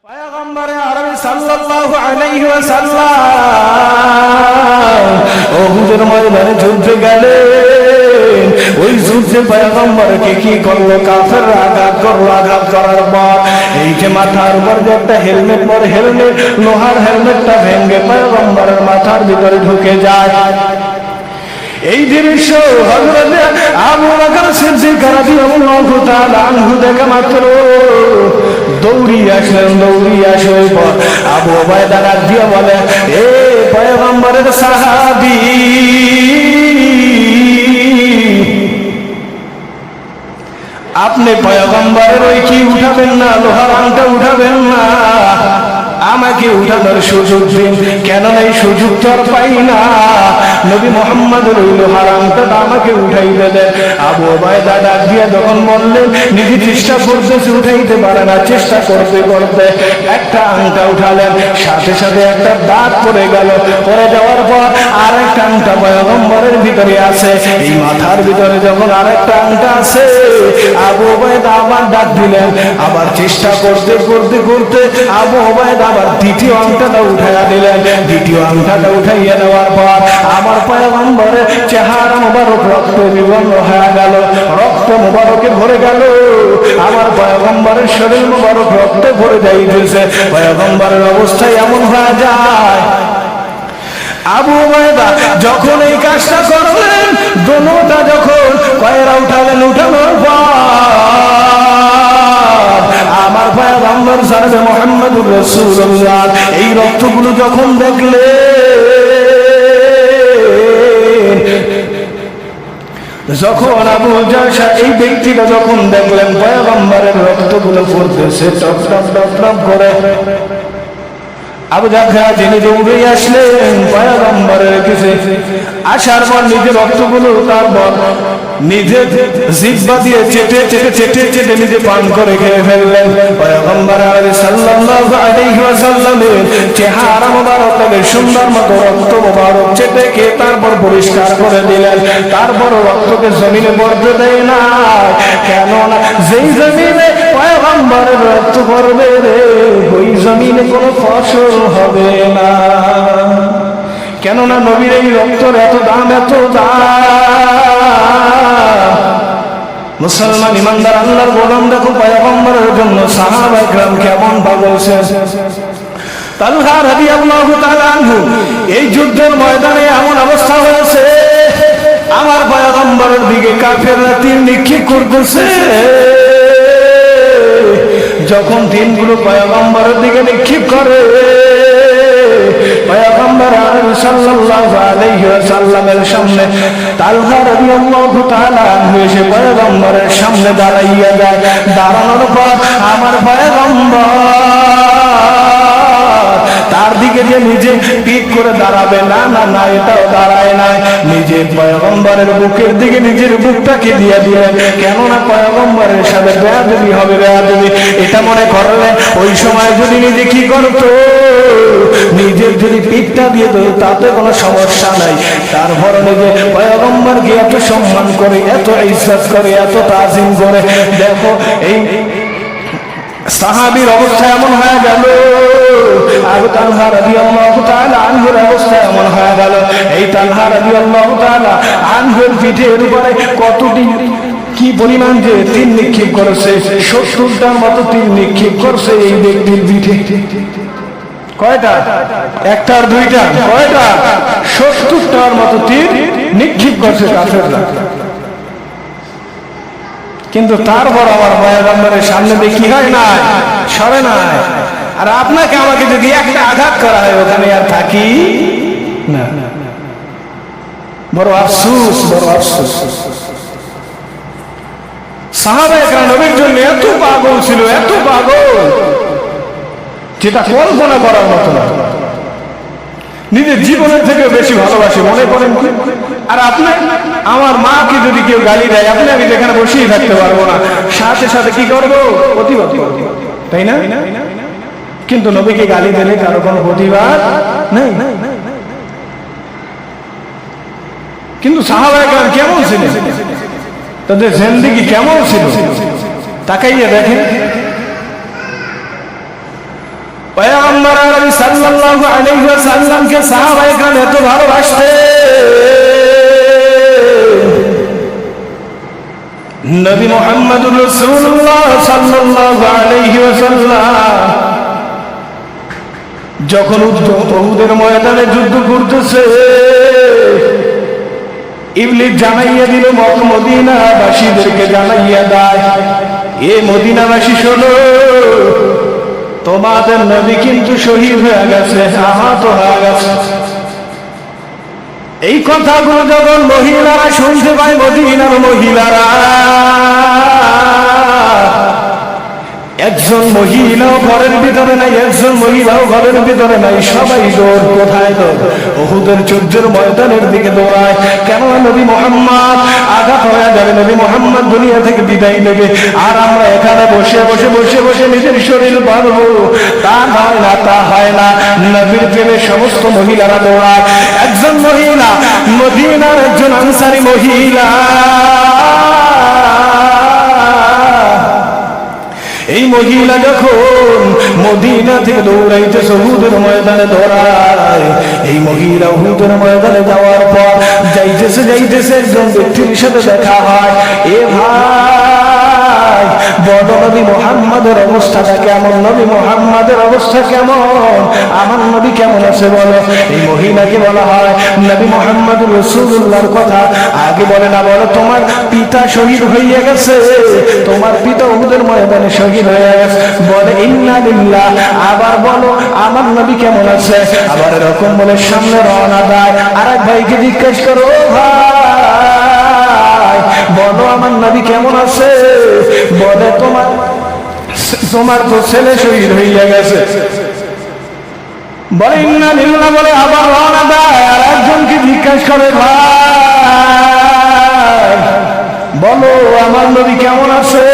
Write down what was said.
পয়গম্বরে আরবি সাল্লাল্লাহু আলাইহি ওয়াসাল্লাম ও হুজুর ময়দানে যুদ্ধে গেলেন। ওই যুদ্ধে পয়গম্বরকে কি করলো? কাফেররা আঘাত করলো। আঘাত করার পর এই যে মাথার উপর যে একটা হেলমেট পরে, হেলমেট লোহার হেলমেটটা ভেঙে পয়গম্বরের মাথার ভিতরে ঢুকে যায়। এই দৃশ্য হযরত আবু বকর সিদ্দিক রাদিয়াল্লাহু তাআলা আনহু দেখা মাত্র দৌড়িয়ে আসলেন। দৌড়িয়ে আসে পর আবু উবাইদা ডাক দিয়ে বলে, এ পয়গম্বরের সাহাবী, আপনি পয়গম্বরের ওই কি উঠাবেন না, লোহার আংটা উঠাবেন না, আমাকে উঠানোর সুযোগ দিন। কেন এই সুযোগ তো আর পাই না। নবী মুহাম্মদের ওই লোহার আংটাটা আমাকে উঠাইতে দেন। আবু উবাইদা ডাক দিয়ে যখন বললেন, নিজে চেষ্টা করতেছে, উঠাইতে পারে না। চেষ্টা করতে করতে একটা আংটা উঠালেন, সাথে সাথে একটা দাঁত পড়ে গেল। পড়ে যাওয়ার পর আর একটা আংটা পয়গম্বরের ভিতরে আছে। এই মাথার ভিতরে যখন আরেকটা আংটা আছে, আবু উবাইদা আবার ডাক দিলেন। আবার চেষ্টা করতে করতে করতে আবু উবাইদা আবার দ্বিতীয় আংটাটা উঠাইয়া দিলেন। দ্বিতীয় আংটাটা উঠাইয়া নেওয়ার পর আমার পয়গম্বরের চেহারা মুবারক রক্ত বিবর্ণ হয়ে গেল, রক্ত মুবারকে ভরে গেল। আমার পয়গম্বরের শরীর মুবারক রক্তে ভরে যাইতেছে। পয়গম্বরের অবস্থা এমন হয়ে যায়। আবু উবাইদা যখন এই কাজটা করলেন, দোনোটা যখন কয়রা উঠালেন, উঠানোর পর আমার পয়গম্বর সাহেব মুহাম্মদুর রাসূলুল্লাহ এই রক্তগুলো যখন দেখলেন, যখন আবু জাশা এই ব্যক্তিটা যখন দেখলেন পয়গম্বরের রক্তগুলো পড়তেছে টপ টপ টপ টপ করে, আবু জাহল যিনি দৌড়ে আসলেন পয়গম্বরের কাছে। আসার পর নিজের রক্তগুলো তারপর নিজে জিহ্বা দিয়ে চেটে চেটে চেটে চেটে নিজে পান করে খেয়ে ফেললেন। পয়গম্বর সাল্লাল্লাহু আলাইহি ওয়াসাল্লামের চেহারা মুবারককে সুন্দর মতো রক্ত মুবারক চেটে খেয়ে তারপর পরিষ্কার করে দিলেন। তারপর রক্তকে জমিনে পড়তে দেয় না। কেননা যেই জমিনে পয়গম্বরের রক্ত পড়বে রে, ওই জমিনে কোনো ফসল হবে না। কেননা নবীর এই রক্তের এত দাম, এত দাম। মুসলমান ইমানদার আল্লাহর গোলাম দেখো পয়গম্বরের জন্য সাহাবায়ে কেরাম কেমন পাগল ছিল। তালহা রাদিয়াল্লাহু তাআলা আনহু এই যুদ্ধের ময়দানে এমন অবস্থা হয়েছে, আমার পয়গম্বরের দিকে কাফেররা তীর নিক্ষেপ করতেছে। যখন তীরগুলো পয়গম্বরের দিকে নিক্ষেপ করে, পয়গম্বর সাল্লাল্লাহু আলাইহি ওয়াসাল্লামের সামনে তালহা রাদিয়াল্লাহু তাআলা আনহু এসে পয়গম্বরের সামনে দাঁড়াইয়া যায়। দাঁড়ানোর পর আমার পয়গম্বর তার দিকে যে নিজে পিঠ করে দাঁড়াবে, না না না, এটাও দাঁড়ায় নাই। নিজে পয়গম্বরের বুকের দিকে নিজের বুকটাকে দিয়ে দিলেন। কেননা পয়গম্বরের সাথে বেয়াদবি হবে, বেয়াদবি। এটা মনে করলে ওই সময় যদি নিজে কি করতো, নিজের যদি পিঠটা দিয়ে দিত তাতে কোনো সমস্যা নাই। তারপর নিজে পয়গম্বরকে এত সম্মান করে, এত ইজ্জত করে, এত তাজিম করে, দেখো এই সাহাবীর অবস্থা এমন হয়ে গেল। আবু তালহা রাদিয়াল্লাহু তাআলা আনহুর অবস্থা এমন হয়ে গেল। এই তালহা রাদিয়াল্লাহু তাআলা আনহুর পিঠের উপরে কতটি কি পরিমাণ যে তীর নিক্ষেপ করেছে, 70টার মতো তীর নিক্ষেপ করছে এই ব্যক্তির পিঠে। কয়টা? একটা আর দুইটা, কয়টা? 70টার মতো তীর নিক্ষেপ করছে কাফেররা। কিন্তু তারপর আমার পয়গম্বরের সামনে দিয়ে কি হয় না, সরে নাই। আর আপনাকে আমাকে যদি একটা আঘাত করা হয়, ওখানে আর থাকি না। বড় আফসোস, বড় আফসোস। সাহাবায়ে কেরাম নবীর জন্য এত পাগল ছিল, এত পাগল, যেটা কল্পনা করার মতো না। নিজের জীবনের থেকে বেশি ভালোবাসে, মনে করেন কি? আর আপনি আমার মাকে যদি কেউ গালি দেয়, আপনি আমি যেখানে বসেই থাকতে পারবো না, সাথে সাথে কি করবো? প্রতিবাদ করব, তাই না? কিন্তু নবীকে গালি দিলে কারো কোনো প্রতিবাদ নেই। কিন্তু সাহাবায়ে কেরাম কেমন ছিলেন, তাদের জিন্দেগি কেমন ছিল, তাকাইয়া দেখেন। পয়গম্বর আরবি সাল্লাল্লাহু আলাইহি ওয়াসাল্লামকে সাহাবায়ে কেরাম এত ভালোবাসতেন, নবী মুহাম্মদুর রাসূলুল্লাহ সাল্লাল্লাহু আলাইহি ওয়াসাল্লাম যখন উহুদের ময়দানে যুদ্ধ করতেছে, ইবলিস জানাইয়া দিল মদিনাবাসীদেরকে জানাইয়া দেয়, এ মদিনাবাসী শোনো, তোমাদের নবী কিন্তু শহীদ হয়ে গেছে, আহত হয়ে গেছে। এই কথাগুলো যখন মহিলারা শুনতে পায়, মদিনার মহিলারা, একজন মহিলাও ঘরের ভিতরে নাই, একজন মহিলাও ঘরের ভিতরে নাই, সবাই দৌড়। কোথায় দৌড়? উহুদের যুদ্ধের ময়দানের দিকে দৌড়ায়। কেন? নবী মুহাম্মদ আঘাত হয়ে যাবে, নবী মুহাম্মদ দুনিয়া থেকে বিদায় নেবে, আর আমরা এখানে বসে বসে বসে বসে নিজের শরীর বাঁধবো। তা হয় না, তা হয় না। নবীর প্রেমে সমস্ত মহিলারা দৌড়ায়। একজন মহিলা, মদিনার একজন আনসারী মহিলা, এই মহিলা যখন মদিনা থেকে দৌড়াইতেছে, উহুদের ময়দানে দৌড়ায়। এই মহিলা উহুদের ময়দানে যাওয়ার পর যাইতেছে একজন ব্যক্তির সাথে দেখা হয়। এ ভাই, বড় নবী মুহাম্মাদের অবস্থাটা কেমন? নবী মুহাম্মাদের অবস্থা কেমন? আমার নবী কেমন আছে বলো? এই মহিলাকে বলা হয় নবী মুহাম্মদুর রাসূলুল্লাহর কথা আগে বলে না, বলো তোমার পিতা শহীদ হয়ে গেছে, তোমার পিতা উহুদের ময়দানে শহীদ হয়ে গেছে। বলে ইন্না লিল্লাহ। আবার বলো আমার নবী কেমন আছে? আবার এরকম বলে সামনে রওনা দেয়। আর এক ভাইকে জিজ্ঞেস করো, ভাই বলো আমার নবী কেমন আছে? বলে তোমার তো ছেলে শহীদ হয়ে গেছে। বলে ইন্না লিল্লাহ বলে আবার রওনা দেয়। আর একজনকে জিজ্ঞাসা করে, ভাই বলো আমার নবী কেমন আছে?